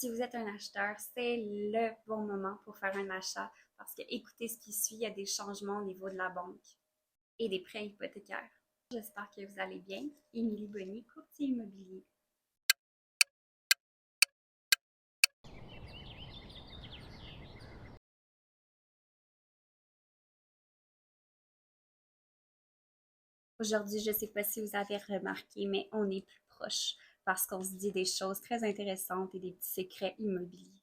Si vous êtes un acheteur, c'est le bon moment pour faire un achat parce que écoutez ce qui suit, il y a des changements au niveau de la banque et des prêts hypothécaires. J'espère que vous allez bien. Émilie Bonny, courtier immobilier. Aujourd'hui, je ne sais pas si vous avez remarqué, mais on est plus proche parce qu'on se dit des choses très intéressantes et des petits secrets immobiliers.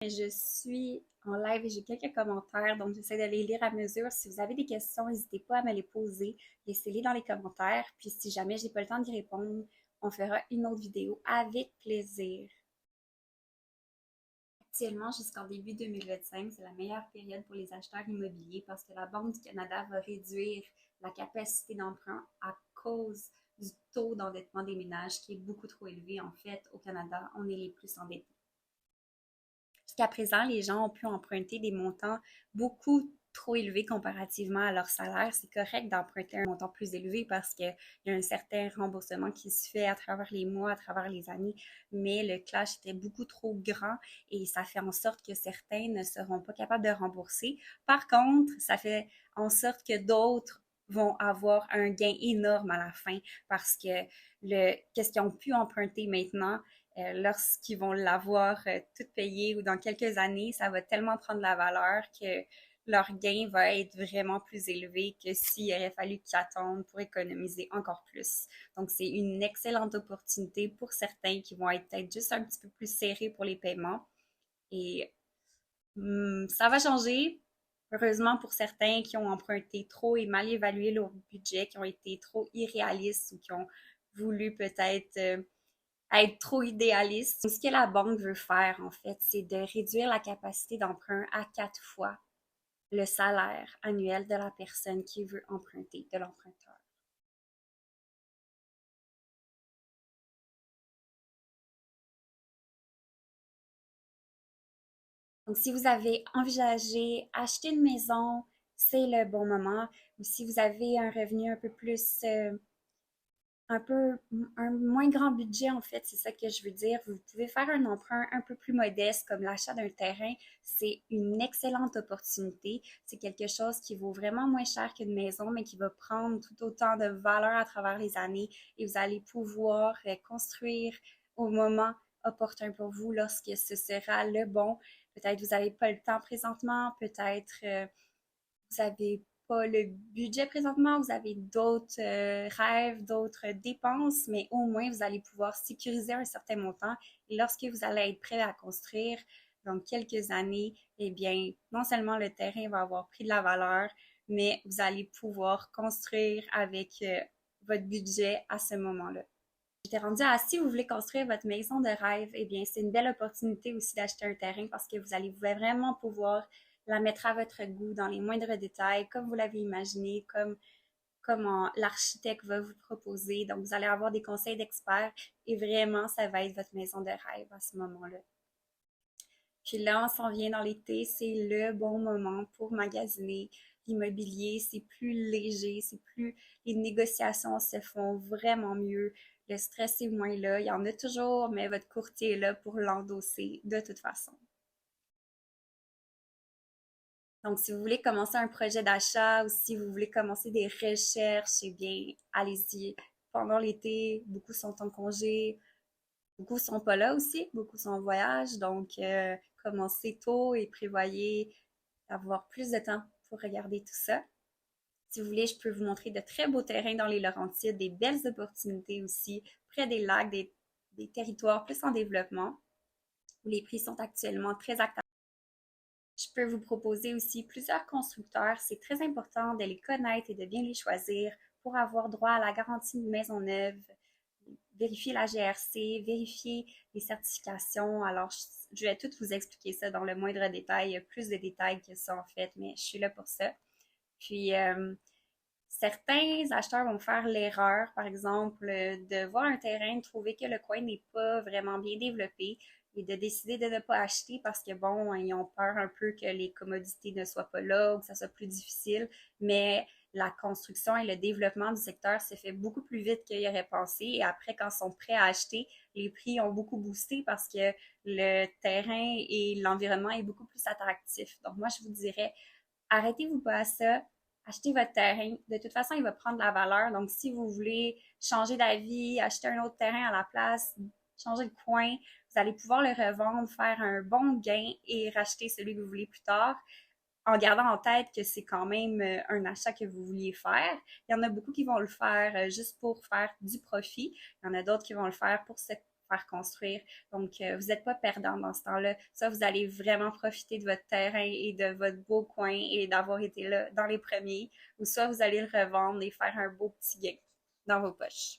Je suis en live et j'ai quelques commentaires, donc j'essaie de les lire à mesure. Si vous avez des questions, n'hésitez pas à me les poser. Laissez-les dans les commentaires. Puis si jamais j'ai pas le temps d'y répondre, on fera une autre vidéo avec plaisir. Actuellement, jusqu'en début 2025, c'est la meilleure période pour les acheteurs immobiliers parce que la Banque du Canada va réduire la capacité d'emprunt à cause du taux d'endettement des ménages qui est beaucoup trop élevé. En fait, au Canada, on est les plus endettés. Jusqu'à présent, les gens ont pu emprunter des montants beaucoup trop élevés comparativement à leur salaire. C'est correct d'emprunter un montant plus élevé parce qu'il y a un certain remboursement qui se fait à travers les mois, à travers les années, mais le clash était beaucoup trop grand et ça fait en sorte que certains ne seront pas capables de rembourser. Par contre, ça fait en sorte que d'autres vont avoir un gain énorme à la fin parce que qu'est-ce qu'ils ont pu emprunter maintenant lorsqu'ils vont l'avoir tout payé ou dans quelques années, ça va tellement prendre la valeur que leur gain va être vraiment plus élevé que s'il aurait fallu qu'ils attendent pour économiser encore plus. Donc, c'est une excellente opportunité pour certains qui vont être peut-être juste un petit peu plus serrés pour les paiements. Et ça va changer. Heureusement pour certains qui ont emprunté trop et mal évalué leur budget, qui ont été trop irréalistes ou qui ont voulu peut-être être trop idéaliste. Ce que la banque veut faire, en fait, c'est de réduire la capacité d'emprunt à 4 fois le salaire annuel de la personne qui veut emprunter, de l'emprunteur. Donc, si vous avez envisagé acheter une maison, c'est le bon moment. Ou si vous avez un revenu un peu plus un peu un moins grand budget, en fait, c'est ça que je veux dire. Vous pouvez faire un emprunt un peu plus modeste, comme l'achat d'un terrain. C'est une excellente opportunité. C'est quelque chose qui vaut vraiment moins cher qu'une maison, mais qui va prendre tout autant de valeur à travers les années et vous allez pouvoir construire au moment opportun pour vous lorsque ce sera le bon. Peut-être vous n'avez pas le temps présentement, peut-être vous avez pas le budget présentement, vous avez d'autres rêves, d'autres dépenses, mais au moins vous allez pouvoir sécuriser un certain montant. Et lorsque vous allez être prêt à construire dans quelques années, eh bien, non seulement le terrain va avoir pris de la valeur, mais vous allez pouvoir construire avec votre budget à ce moment-là. J'étais rendue à si vous voulez construire votre maison de rêve, eh bien, c'est une belle opportunité aussi d'acheter un terrain parce que vous allez vraiment pouvoir la mettre à votre goût dans les moindres détails, comme vous l'avez imaginé, comme comment l'architecte va vous proposer. Donc, vous allez avoir des conseils d'experts et vraiment, ça va être votre maison de rêve à ce moment-là. Puis là, on s'en vient dans l'été, c'est le bon moment pour magasiner l'immobilier. C'est plus léger, les négociations se font vraiment mieux. Le stress est moins là. Il y en a toujours, mais votre courtier est là pour l'endosser de toute façon. Donc, si vous voulez commencer un projet d'achat ou si vous voulez commencer des recherches, eh bien, allez-y. Pendant l'été, beaucoup sont en congé, beaucoup sont pas là aussi, beaucoup sont en voyage. Donc, commencez tôt et prévoyez d'avoir plus de temps pour regarder tout ça. Si vous voulez, je peux vous montrer de très beaux terrains dans les Laurentides, des belles opportunités aussi, près des lacs, des territoires plus en développement, où les prix sont actuellement très actifs. Je peux vous proposer aussi plusieurs constructeurs. C'est très important de les connaître et de bien les choisir pour avoir droit à la garantie de maison neuve, vérifier la GRC, vérifier les certifications. Alors, je vais tout vous expliquer ça dans le moindre détail. Il y a plus de détails que ça en fait, mais je suis là pour ça. Puis, certains acheteurs vont faire l'erreur, par exemple, de voir un terrain, de trouver que le coin n'est pas vraiment bien développé et de décider de ne pas acheter parce que, bon, ils ont peur un peu que les commodités ne soient pas là ou que ça soit plus difficile. Mais la construction et le développement du secteur se fait beaucoup plus vite qu'ils auraient pensé. Et après, quand ils sont prêts à acheter, les prix ont beaucoup boosté parce que le terrain et l'environnement est beaucoup plus attractif. Donc, moi, je vous dirais, arrêtez-vous pas à ça. Achetez votre terrain. De toute façon, il va prendre de la valeur. Donc, si vous voulez changer d'avis, acheter un autre terrain à la place, changer de coin, vous allez pouvoir le revendre, faire un bon gain et racheter celui que vous voulez plus tard en gardant en tête que c'est quand même un achat que vous vouliez faire. Il y en a beaucoup qui vont le faire juste pour faire du profit. Il y en a d'autres qui vont le faire pour se faire construire. Donc, vous n'êtes pas perdant dans ce temps-là. Ça, vous allez vraiment profiter de votre terrain et de votre beau coin et d'avoir été là dans les premiers. Ou soit vous allez le revendre et faire un beau petit gain dans vos poches.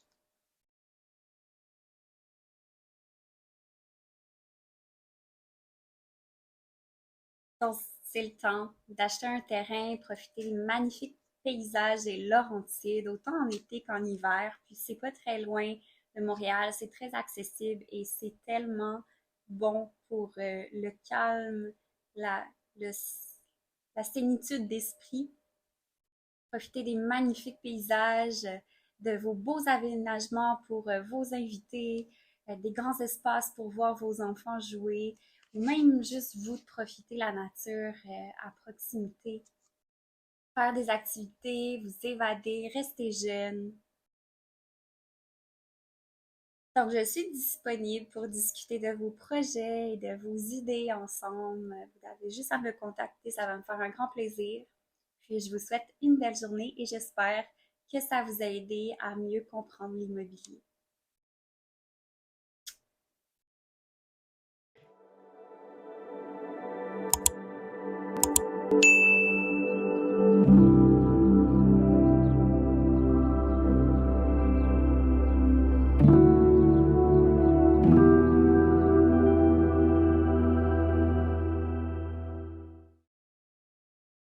Donc, c'est le temps d'acheter un terrain, profiter des magnifiques paysages et Laurentides, autant en été qu'en hiver. Puis c'est pas très loin de Montréal, c'est très accessible et c'est tellement bon pour le calme, la, le- la sénitude d'esprit. Profiter des magnifiques paysages, de vos beaux aménagements pour vos invités, des grands espaces pour voir vos enfants jouer, ou même juste vous de profiter de la nature à proximité. Faire des activités, vous évader, rester jeune. Donc, je suis disponible pour discuter de vos projets et de vos idées ensemble. Vous avez juste à me contacter, ça va me faire un grand plaisir. Puis, je vous souhaite une belle journée et j'espère que ça vous a aidé à mieux comprendre l'immobilier.